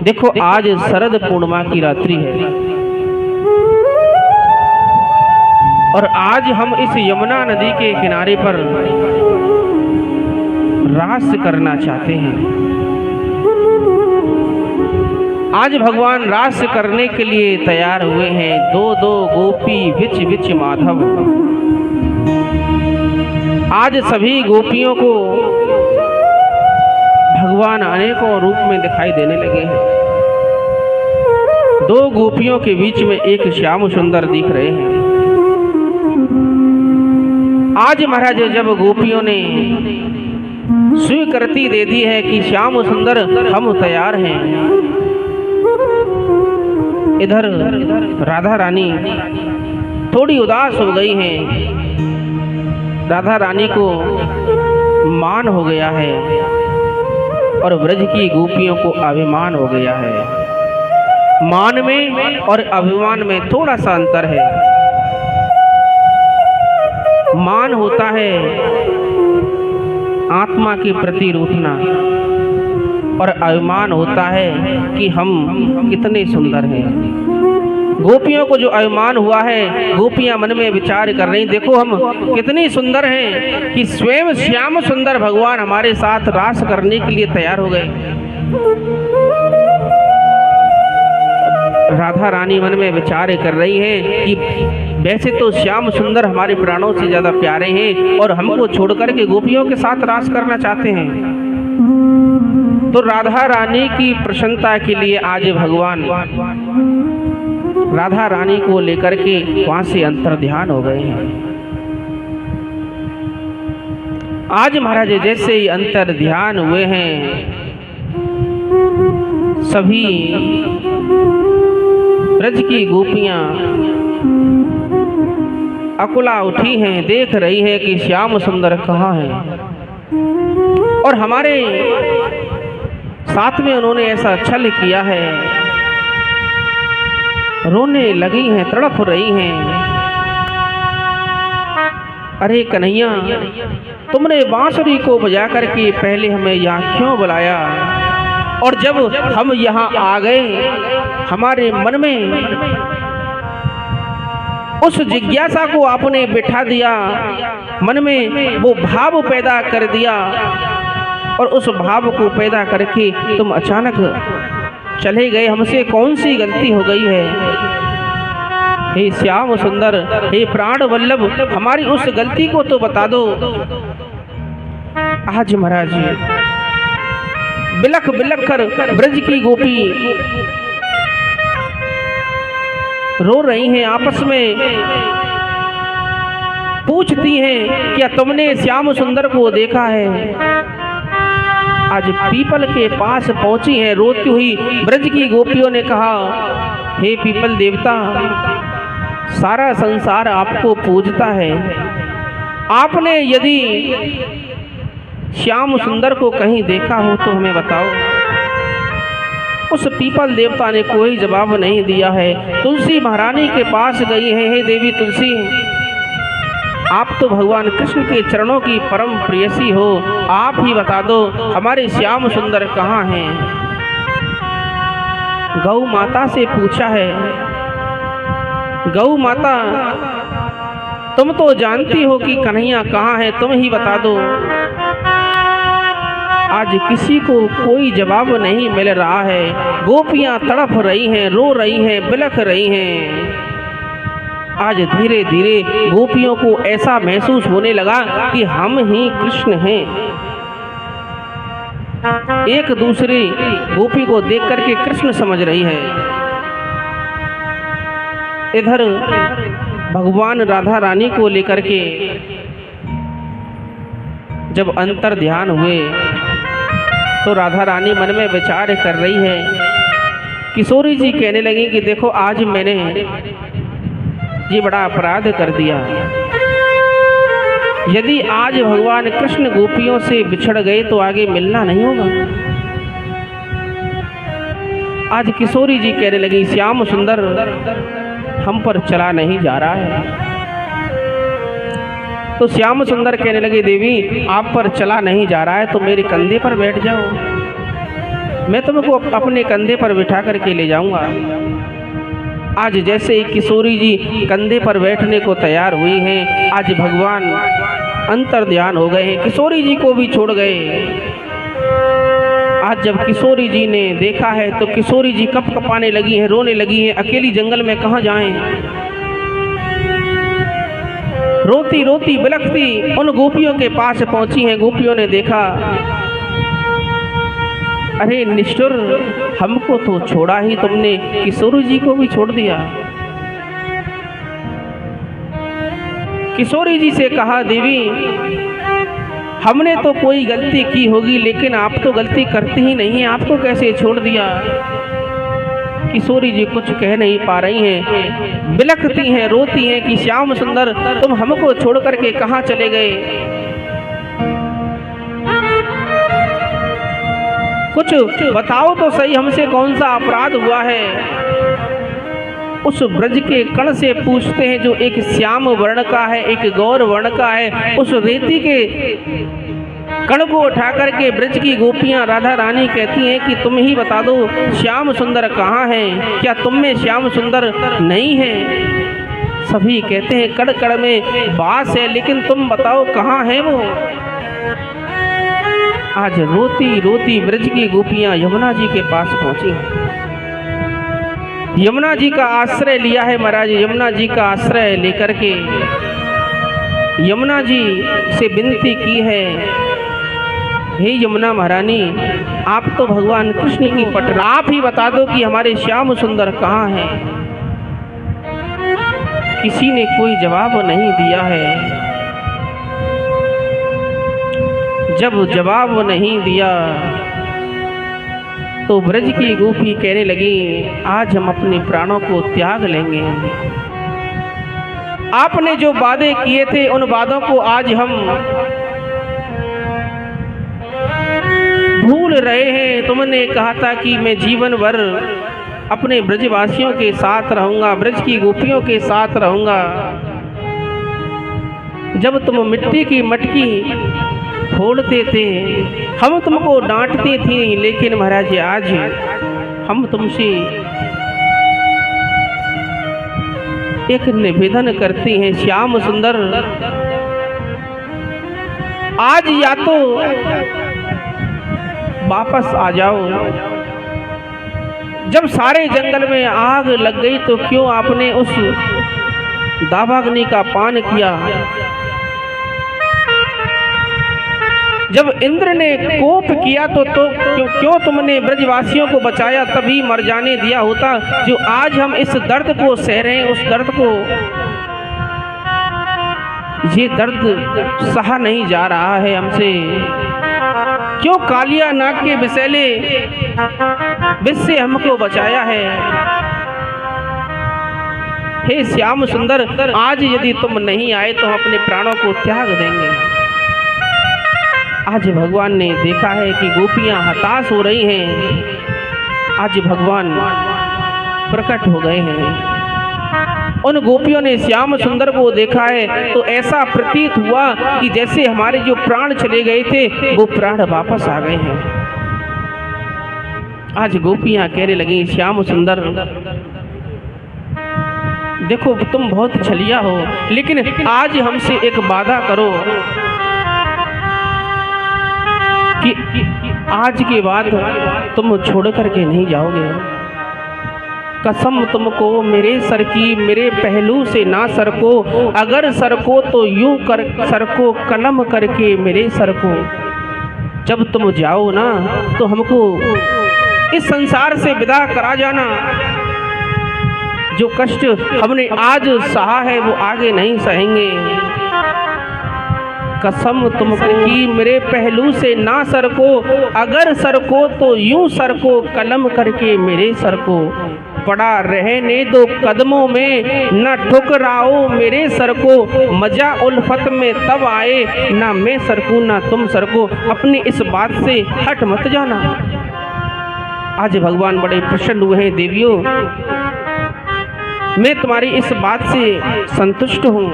देखो आज शरद पूर्णिमा की रात्रि है और आज हम इस यमुना नदी के किनारे पर रास करना चाहते हैं। आज भगवान रास करने के लिए तैयार हुए हैं। दो दो गोपी बिच बिच माधव। आज सभी गोपियों को भगवान अनेकों रूप में दिखाई देने लगे हैं। दो गोपियों के बीच में एक श्याम सुंदर दिख रहे हैं। आज महाराज जब गोपियों ने स्वीकृति दे दी है कि श्याम सुंदर हम तैयार हैं, इधर राधा रानी थोड़ी उदास हो गई हैं। राधा रानी को मान हो गया है और ब्रज की गोपियों को अभिमान हो गया है। मान में और अभिमान में थोड़ा सा अंतर है। मान होता है आत्मा के प्रति रूठना और अभिमान होता है कि हम कितने सुंदर हैं। गोपियों को जो अभिमान हुआ है, गोपियां मन में विचार कर रही, देखो हम कितनी सुंदर हैं कि स्वयं श्याम सुंदर भगवान हमारे साथ रास करने के लिए तैयार हो गए। राधा रानी मन में विचार कर रही है कि वैसे तो श्याम सुंदर हमारे प्राणों से ज्यादा प्यारे हैं और हमको छोड़कर के गोपियों के साथ रास करना चाहते हैं। तो राधा रानी की प्रसन्नता के लिए आज भगवान राधा रानी को लेकर के वहां से अंतर ध्यान हो गए हैं। आज महाराज जैसे ही अंतर ध्यान हुए हैं, सभी ब्रज की गोपियां अकुला उठी हैं, देख रही है कि श्याम सुंदर कहाँ है। और हमारे साथ में उन्होंने ऐसा छल किया है, रोने लगी हैं, तड़प रही हैं। अरे कन्हैया, तुमने बांसुरी को बजा करके पहले हमें यहाँ क्यों बुलाया? और जब हम यहाँ आ गए, हमारे मन में उस जिज्ञासा को आपने बिठा दिया, मन में वो भाव पैदा कर दिया और उस भाव को पैदा करके तुम अचानक चले गए। हमसे कौन सी गलती हो गई है? हे श्याम सुंदर, हे प्राण वल्लभ, हमारी उस गलती को तो बता दो। आज महाराज बिलख बिलख कर ब्रज की गोपी रो रही हैं, आपस में पूछती हैं, क्या तुमने श्याम सुंदर को देखा है? आज पीपल के पास पहुंची हैं रोती हुई ब्रज की गोपियों ने कहा, हे पीपल देवता, सारा संसार आपको पूजता है। आपने यदि श्याम सुंदर को कहीं देखा हो तो हमें बताओ। उस पीपल देवता ने कोई जवाब नहीं दिया है। तुलसी महारानी के पास गई है, हे देवी तुलसी, आप तो भगवान कृष्ण के चरणों की परम प्रेयसी हो, आप ही बता दो हमारे श्याम सुंदर कहाँ हैं? गौ माता से पूछा है, गौ माता तुम तो जानती हो कि कन्हैया कहाँ है, तुम ही बता दो। आज किसी को कोई जवाब नहीं मिल रहा है। गोपियां तड़प रही हैं, रो रही हैं, बिलख रही हैं। आज धीरे धीरे गोपियों को ऐसा महसूस होने लगा कि हम ही कृष्ण हैं। एक दूसरी गोपी को देख करके कृष्ण समझ रही है। इधर भगवान राधा रानी को लेकर के जब अंतर ध्यान हुए तो राधा रानी मन में विचार कर रही है। किशोरी जी कहने लगी कि देखो आज मैंने ये बड़ा अपराध कर दिया। यदि आज भगवान कृष्ण गोपियों से बिछड़ गए तो आगे मिलना नहीं होगा। आज किशोरी जी कहने लगी, श्याम सुंदर हम पर चला नहीं जा रहा है। तो श्याम सुंदर कहने लगे, देवी आप पर चला नहीं जा रहा है तो मेरे कंधे पर बैठ जाओ। मैं तुमको अपने कंधे पर बिठा करके ले जाऊंगा। आज जैसे ही किशोरी जी कंधे पर बैठने को तैयार हुई हैं, आज भगवान अंतर ध्यान हो गए हैं, किशोरी जी को भी छोड़ गए। आज जब किशोरी जी ने देखा है तो किशोरी जी कप कपाने लगी हैं, रोने लगी हैं। अकेली जंगल में कहाँ जाएं? रोती रोती बिलखती उन गोपियों के पास पहुंची हैं। गोपियों ने देखा, अरे निष्ठुर, हमको तो छोड़ा ही तुमने, किशोरी जी को भी छोड़ दिया। किशोरी जी से कहा, देवी हमने तो कोई गलती की होगी, लेकिन आप तो गलती करते ही नहीं हैं, आपको कैसे छोड़ दिया? किशोरी जी कुछ कह नहीं पा रही हैं, बिलखती हैं, रोती हैं कि श्याम सुंदर तुम हमको छोड़ करके कहाँ चले गए? कुछ बताओ तो सही, हमसे कौन सा अपराध हुआ है? उस ब्रज के कण से पूछते हैं जो एक श्याम वर्ण का है, एक गौर वर्ण का है। उस रेती के कण को उठा करके ब्रज की गोपियां राधा रानी कहती हैं कि तुम ही बता दो श्याम सुंदर कहाँ है? क्या तुम में श्याम सुंदर नहीं है? सभी कहते हैं कड़ कड़ में बास है, लेकिन तुम बताओ कहाँ है वो? आज रोती रोती ब्रज की गोपियां यमुना जी के पास पहुंची। यमुना जी का आश्रय लिया है महाराज। यमुना जी का आश्रय लेकर के यमुना जी से विनती की है, हे यमुना महारानी, आप तो भगवान कृष्ण की पट, आप ही बता दो कि हमारे श्याम सुंदर कहाँ हैं? किसी ने कोई जवाब नहीं दिया है। जब जवाब नहीं दिया तो ब्रज की गोपी कहने लगी, आज हम अपने प्राणों को त्याग लेंगे। आपने जो वादे किए थे उन वादों को आज हम भूल रहे हैं। तुमने कहा था कि मैं जीवन भर अपने ब्रजवासियों के साथ रहूंगा, ब्रज की गोपियों के साथ रहूंगा। जब तुम मिट्टी की मटकी फोड़ते थे हम तुमको डांटती थी, लेकिन महाराज आज हम तुमसे एक निवेदन करते हैं, श्याम सुंदर आज या तो वापस आ जाओ। जब सारे जंगल में आग लग गई तो क्यों आपने उस दावाग्नि का पान किया? जब इंद्र ने कोप किया तो क्यों तुमने ब्रजवासियों को बचाया? तभी मर जाने दिया होता। जो आज हम इस दर्द को सह रहे हैं, उस दर्द को, ये दर्द सहा नहीं जा रहा है हमसे। क्यों कालिया नाग के विषैले विष से हमको बचाया है? हे श्याम सुंदर, आज यदि तुम नहीं आए तो हम अपने प्राणों को त्याग देंगे। आज भगवान ने देखा है कि गोपियां हताश हो रही हैं। आज भगवान प्रकट हो गए हैं। उन गोपियों ने श्याम सुंदर को देखा है तो ऐसा प्रतीत हुआ कि जैसे हमारे जो प्राण चले गए थे वो प्राण वापस आ गए हैं। आज गोपियां कहने लगी, श्याम सुंदर देखो तुम बहुत छलिया हो, लेकिन आज हमसे एक वादा करो कि आज के बाद तुम छोड़ करके नहीं जाओगे। कसम तुमको मेरे सर की, मेरे पहलू से ना सरको, अगर सरको तो यूं कर सरको, कलम करके मेरे सर को। जब तुम जाओ ना तो हमको इस संसार से विदा करा जाना। जो कष्ट हमने आज सहा है वो आगे नहीं सहेंगे। कसम तुमको की मेरे पहलू से ना सरको, अगर सरको तो यूं सरको, कलम करके मेरे सर को। पड़ा रहने दो कदमों में, न ठुकराओ मेरे सर को। मजा उल्फत में तब आए, ना मैं सरकूं ना तुम सरको। अपनी इस बात से हट मत जाना। आज भगवान बड़े प्रसन्न हुए हैं। देवियों, मैं तुम्हारी इस बात से संतुष्ट हूँ।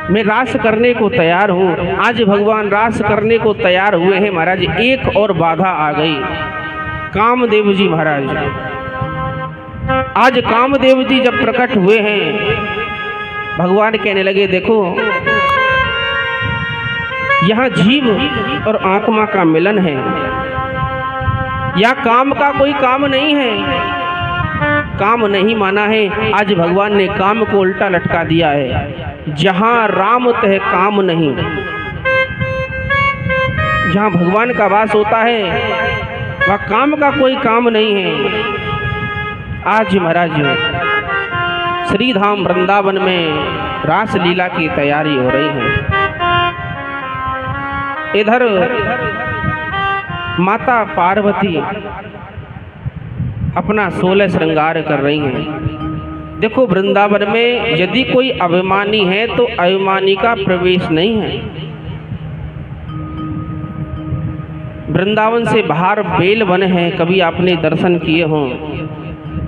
मैं रास करने को तैयार हूँ। आज भगवान रास करने को तैयार हुए हैं महाराज। एक और बाधा आ गई, कामदेव जी महाराज। आज कामदेव जी जब प्रकट हुए हैं, भगवान कहने लगे देखो यहाँ जीव और आत्मा का मिलन है, या काम का कोई काम नहीं है, काम नहीं माना है। आज भगवान ने काम को उल्टा लटका दिया है। जहाँ राम तह काम नहीं, जहाँ भगवान का वास होता है वह काम का कोई काम नहीं है। आज महाराज श्री धाम वृंदावन में रास लीला की तैयारी हो रही है। इधर माता पार्वती अपना 16 श्रृंगार कर रही हैं। देखो वृंदावन में यदि कोई अभिमानी है तो अभिमानी का प्रवेश नहीं है। वृंदावन से बाहर बेल वन है, कभी आपने दर्शन किए हों।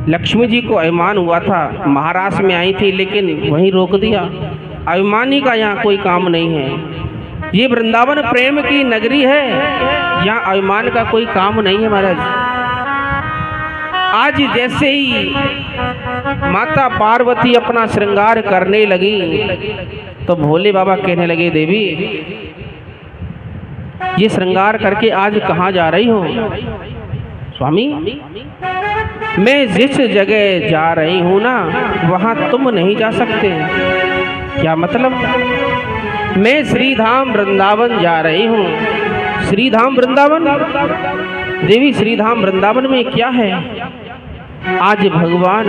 लक्ष्मी जी को अभिमान हुआ था, महाराष्ट्र में आई थी लेकिन वहीं रोक दिया। अभिमानी का यहाँ कोई काम नहीं है। ये वृंदावन प्रेम की नगरी है, यहाँ अभिमान का कोई काम नहीं है महाराज। आज जैसे ही माता पार्वती अपना श्रृंगार करने लगी तो भोले बाबा कहने लगे देवी ये श्रृंगार करके आज कहाँ जा रही हो? स्वामी मैं जिस जगह जा रही हूँ ना वहाँ तुम नहीं जा सकते। क्या मतलब? मैं श्रीधाम वृंदावन जा रही हूँ। श्रीधाम वृंदावन? देवी श्रीधाम वृंदावन में क्या है? आज भगवान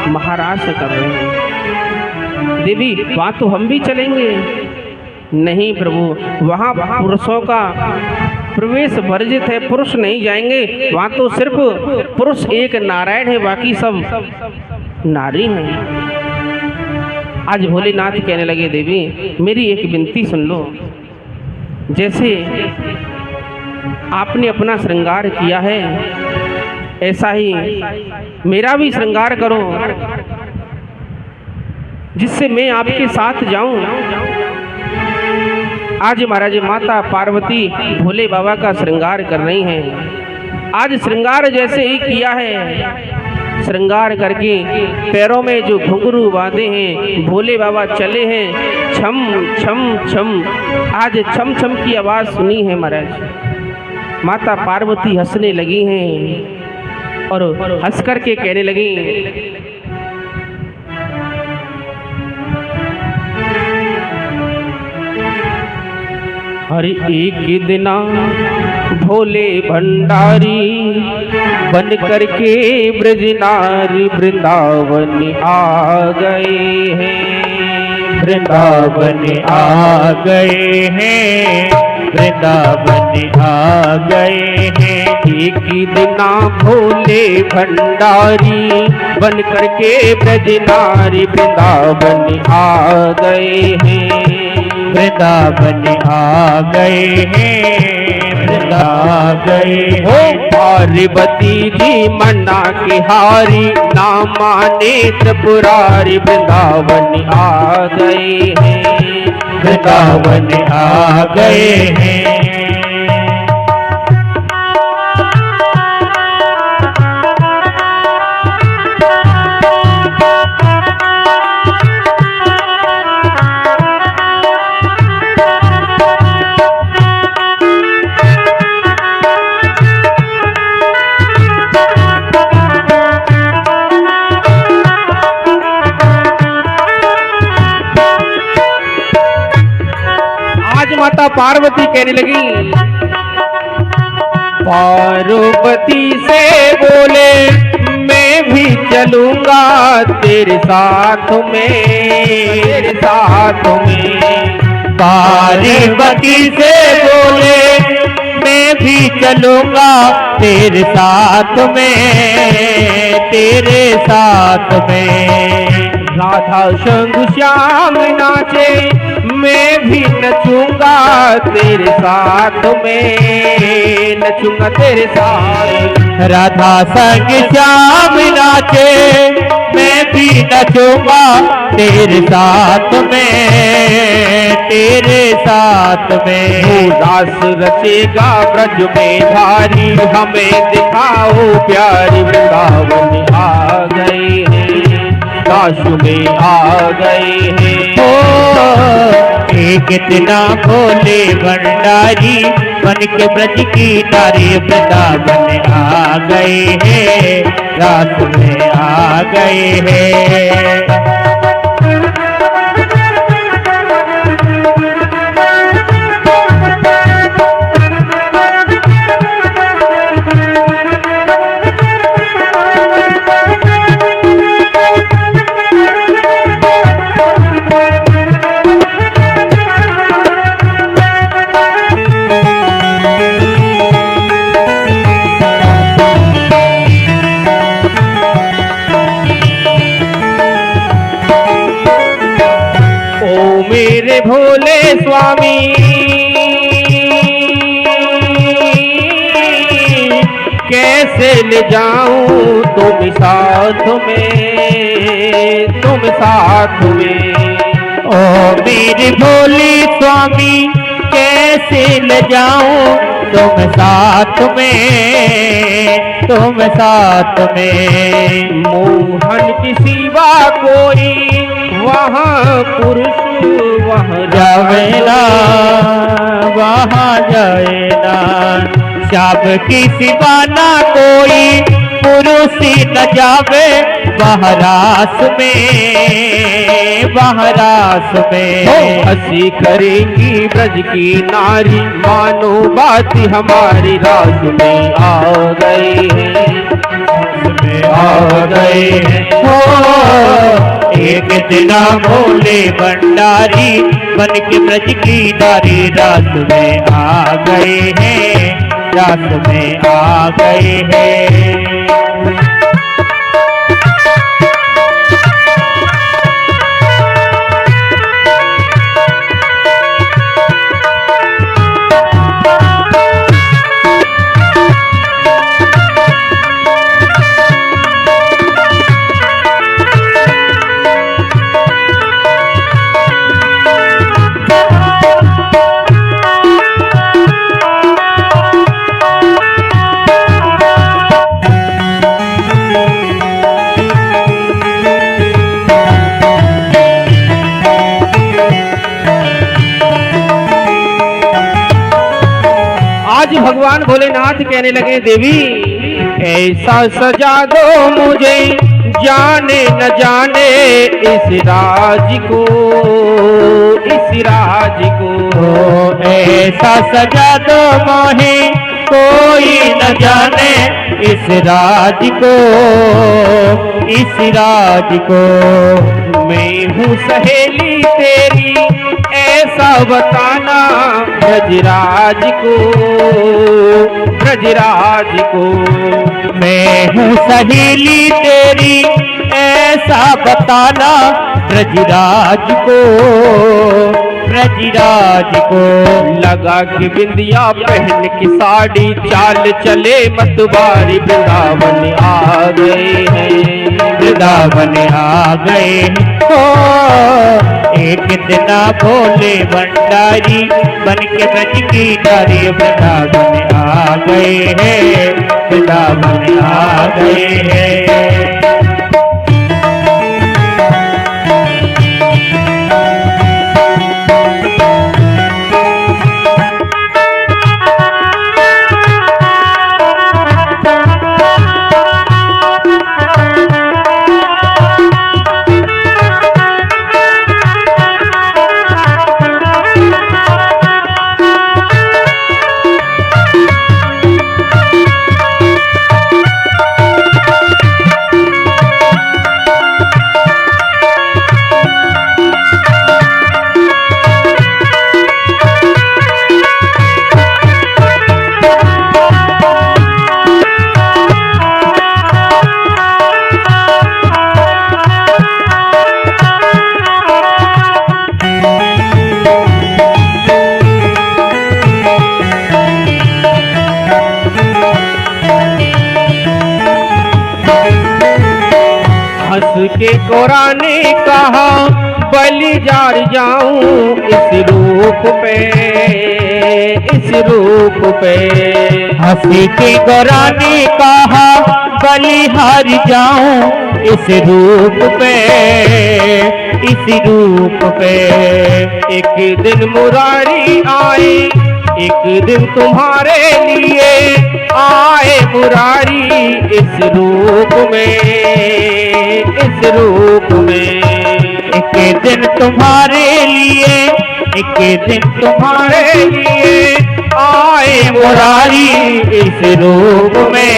महाराज कर रहे हैं। देवी वहाँ तो हम भी चलेंगे। नहीं प्रभु, वहाँ पुरुषों का प्रवेश वर्जित है, पुरुष नहीं जाएंगे। वहाँ तो सिर्फ पुरुष एक नारायण है, बाकी सब नारी हैं। आज भोलेनाथ कहने लगे देवी मेरी एक विनती सुन लो। जैसे आपने अपना श्रृंगार किया है ऐसा ही मेरा भी श्रृंगार करो, जिससे मैं आपके साथ जाऊं। आज महाराज माता पार्वती भोले बाबा का श्रृंगार कर रही हैं। आज श्रृंगार जैसे ही किया है, श्रृंगार करके पैरों में जो घुंघरू बांधे हैं भोले बाबा चले हैं, छम छम छम। आज छम छम की आवाज़ सुनी है महाराज। माता पार्वती हंसने लगी हैं और हंस करके कहने लगी हर एक दिना भोले भंडारी बन करके ब्रजनारी वृंदावन आ गए हैं। वृंदावन आ गए हैं, वृंदावन आ गए हैं। एक ही दिना भोले भंडारी बन करके ब्रजनारी वृंदावन आ गए हैं। वृंदावन आ गए हैं, वृंदा आ गए हो। पार्वती जी मन्ना की हारी ना माने त्रिपुरारी वृंदावन आ गए हैं। वृंदावन आ गए हैं। माता पार्वती कहने लगी पार्वती से बोले मैं भी चलूंगा तेरे साथ में, तेरे साथ में। पार्वती से बोले मैं भी चलूंगा तेरे साथ में, तेरे साथ में। राधा संग श्याम नाचे मैं भी नचूंगा तेरे साथ में, नचूंगा तेरे साथ। राधा संग श्याम नाचे मैं भी नचूंगा तेरे साथ में, तेरे साथ में। वो रास रचेगा ब्रज में धारी, हमें दिखाओ प्यारी, वृंदावन आ गए हैं, काशू में आ गए हैं। एक इतना भोले भंडारी, बन के ब्रज की नारी, वृंदावन आ गए हैं, रात में आ गए हैं। मेरे भोले स्वामी कैसे ले जाऊं तुम साथ में, तुम साथ में। ओ मेरे भोले स्वामी कैसे ले जाऊं तुम साथ में, तुम साथ में। मोहन की सिवा कोई वहाँ पुरुष वहाँ जावेला, वहाँ जाएना, श्याम की सिवा ना कोई पुरुष न जावे बहरास में, बहरास में। हंसी करेंगी ब्रज की नारी, मानो बात हमारी, रास में आ गए हैं, में आ गए हैं। एक दिना भोले भंडारी, बन के ब्रज की नारी, रात में आ गए हैं, रात में आ गए हैं। आज भगवान भोलेनाथ कहने लगे, देवी ऐसा सजा दो मुझे, जाने न जाने इस राज को, इस राज को। ऐसा सजा दो मोहे, कोई न जाने इस राज को, इस राज को। मैं हूँ सहेली तेरी, ऐसा बताना ब्रजराज को, ब्रजराज को। मैं हूँ सहेली तेरी, ऐसा बताना ब्रजराज को, ब्रजराज को। लगा के बिंदिया पहन की साड़ी, चाल चले मतवारी, वृंदावन आ गए हैं, वृंदावन आ गए हो। एक दिना भोले भंडारी, बन के ब्रज की नारी, वृंदावन आ गए हैं, वृंदावन आ गए हैं। उसके कोरा ने कहा बलि जार जाऊं इस रूप पे, इस रूप पे। हंसी के गोरा ने कहा बलिहार जाऊं इस रूप पे, इस रूप पे। एक दिन मुरारी आए, एक दिन तुम्हारे लिए आए मुरारी इस रूप में, इस रूप में। एक दिन तुम्हारे लिए, एक दिन तुम्हारे लिए आए मुरारी इस रूप में,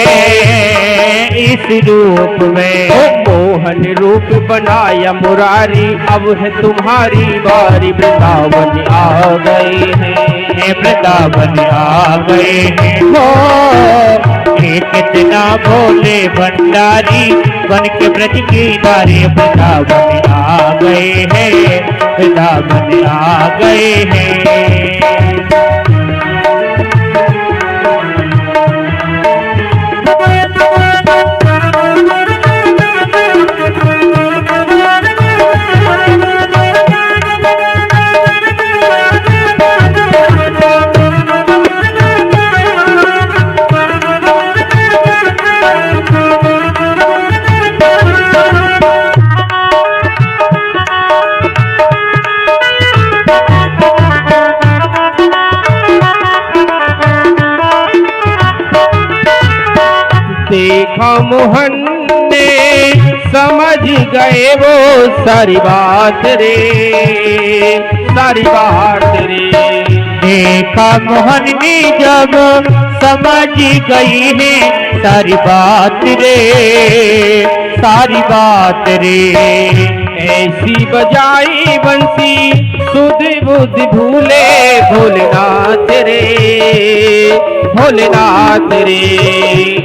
इस रूप में। मोहन रूप बनाया मुरारी, अब है तुम्हारी बारी, वृंदावन आ गए हैं, वृंदावन आ गए हैं। हो कितना भोले भंडारी बन के ब्रज की नारी, वृंदावन आ गए हैं, वृंदावन आ गए हैं। देखा मोहन ने समझ गए वो सारी बात रे, सारी बात रे। देखा मोहन ने जब समझ गई है सारी बात रे, सारी बात रे। ऐसी बजाई बंसी सुध बुध भूले भोलेनाथ रे, भोलेनाथ रे।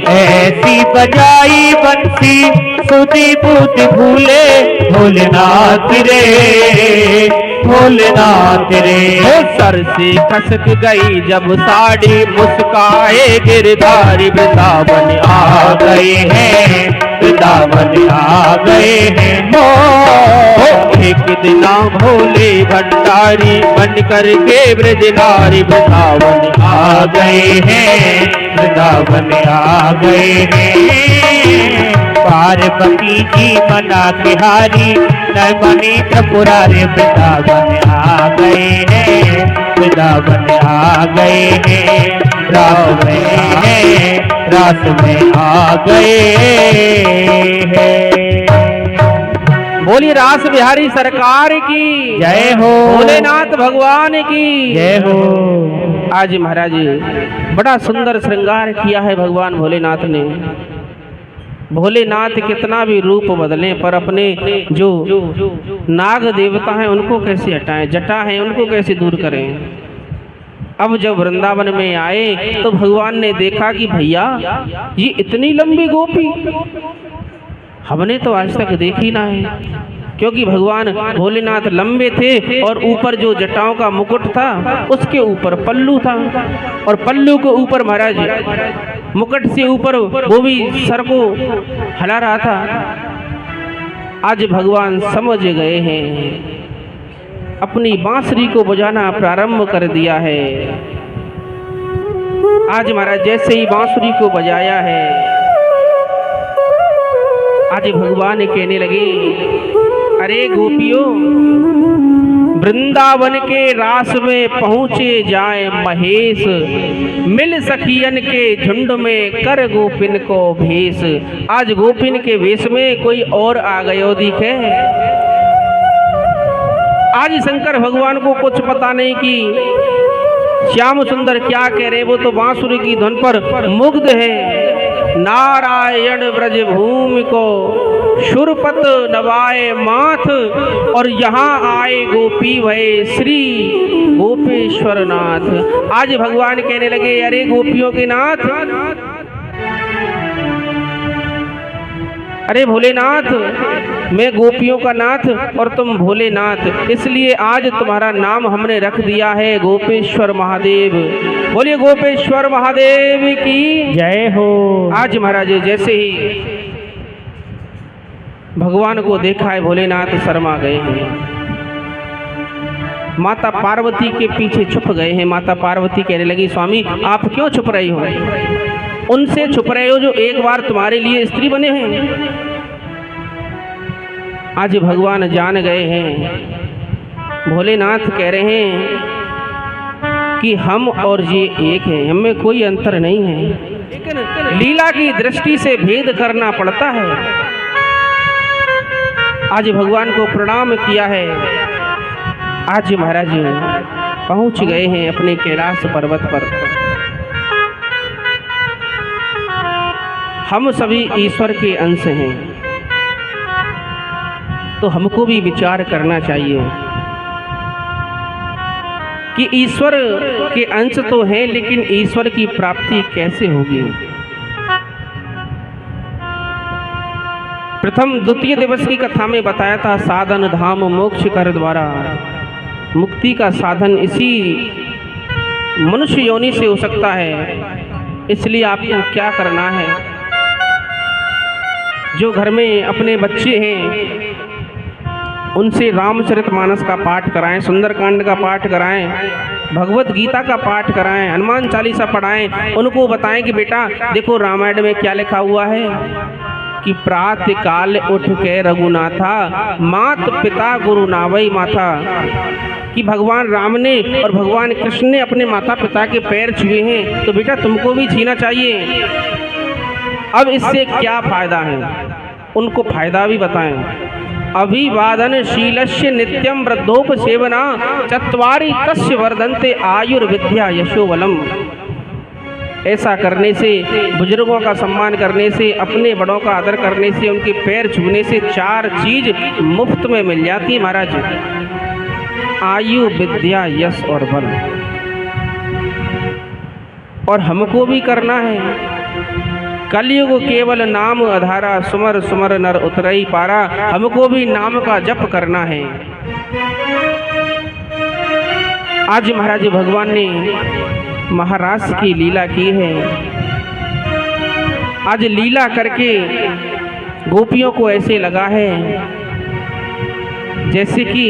ऐसी बजाई बंसी सुधी बुध भूले भोलेनाथ रे, भोलेनाथ रे। सर से खसक गई जब साड़ी, मुस्काए गिरधारी, वृंदावन आ गए हैं, वृंदावन आ गए हैं। एक दिन भोले भंडारी बन करके ब्रज नारी, वृंदावन आ गए हैं, वृंदावन आ गए हैं। पार्वती जी मना बिहारी न मनी त्रिपुरारी, वृंदावन आ गए हैं, वृंदावन आ गए हैं। रास में हैं, रास में आ गए हैं। बोलिए रास बिहारी सरकार की जय हो, भोलेनाथ भगवान की जय हो। आज महाराज बड़ा सुंदर श्रृंगार किया है भगवान भोलेनाथ ने। भोलेनाथ कितना भी रूप बदलें पर अपने जो नाग देवता हैं उनको कैसे हटाएं, जटा है उनको कैसे दूर करें। अब जब वृंदावन में आए तो भगवान ने देखा कि भैया ये इतनी लंबी गोपी हमने तो आज तक देखी ना है, क्योंकि भगवान भोलेनाथ लंबे थे और ऊपर जो जटाओं का मुकुट था उसके ऊपर पल्लू था, और पल्लू के ऊपर महाराज मुकुट से ऊपर वो भी सर को हिला रहा था। आज भगवान समझ गए हैं, अपनी बांसुरी को बजाना प्रारंभ कर दिया है। आज महाराज जैसे ही बांसुरी को बजाया है, आज भगवान कहने लगे, अरे गोपियों, वृंदावन के रास में पहुँचे जाए महेश, मिल सखियन के झुंड में कर गोपिन को भेष। आज गोपिन के वेश में कोई और आ गयो दिखे। आज शंकर भगवान को कुछ पता नहीं कि श्याम सुंदर क्या कह रहे, वो तो बांसुरी की धुन पर मुग्ध है। नारायण ब्रज भूमि को शुरपत नवाए माथ, और यहाँ आए गोपी भय श्री गोपेश्वर नाथ। आज भगवान कहने लगे, अरे गोपियों के नाथ, अरे भोलेनाथ, मैं गोपियों का नाथ और तुम भोलेनाथ, इसलिए आज तुम्हारा नाम हमने रख दिया है गोपेश्वर महादेव। बोलिए गोपेश्वर महादेव की जय हो। आज महाराज जैसे ही भगवान को देखा है भोलेनाथ शर्मा गए हैं। माता पार्वती के पीछे छुप गए हैं। माता पार्वती कहने लगी, स्वामी आप क्यों छुप रही हो? उनसे छुप रहे हो जो एक बार तुम्हारे लिए स्त्री बने हैं। आज भगवान जान गए हैं। भोलेनाथ कह रहे हैं कि हम और ये एक हैं, हमें कोई अंतर नहीं है, लेकिन लीला की दृष्टि से भेद करना पड़ता है। आज भगवान को प्रणाम किया है। आज महाराज पहुंच गए हैं अपने कैलाश पर्वत पर। हम सभी ईश्वर के अंश हैं, तो हमको भी विचार करना चाहिए कि ईश्वर के अंश तो हैं, लेकिन ईश्वर की प्राप्ति कैसे होगी। प्रथम द्वितीय दिवस की कथा में बताया था, साधन धाम मोक्ष कर द्वारा। मुक्ति का साधन इसी मनुष्य योनि से हो सकता है। इसलिए आपको क्या करना है, जो घर में अपने बच्चे हैं उनसे रामचरितमानस का पाठ कराएं, सुंदरकांड का पाठ कराएं, भगवत गीता का पाठ कराएं, हनुमान चालीसा पढ़ाएं। उनको बताएं कि बेटा देखो रामायण में क्या लिखा हुआ है कि प्रातः काल उठ के रघुनाथा, मात पिता गुरु नावई माथा। कि भगवान राम ने और भगवान कृष्ण ने अपने माता पिता के पैर छुए हैं, तो बेटा तुमको भी छूना चाहिए। अब इससे क्या फायदा है, उनको फायदा भी बताएं। अभिवादन शीलस्य नित्यम वृद्धोपसेवना, चत्वारि तस्य वर्धन्ते आयुर्विद्या यशोबलम। ऐसा करने से, बुजुर्गों का सम्मान करने से, अपने बड़ों का आदर करने से, उनके पैर छूने से 4 चीज मुफ्त में मिल जाती है महाराज। आयु, विद्या, यश और बल। और हमको भी करना है। कलयुग केवल नाम आधारा, सुमर सुमर नर उतरई पारा। हमको भी नाम का जप करना है। आज महाराज भगवान ने महारास की लीला की है। आज लीला करके गोपियों को ऐसे लगा है जैसे कि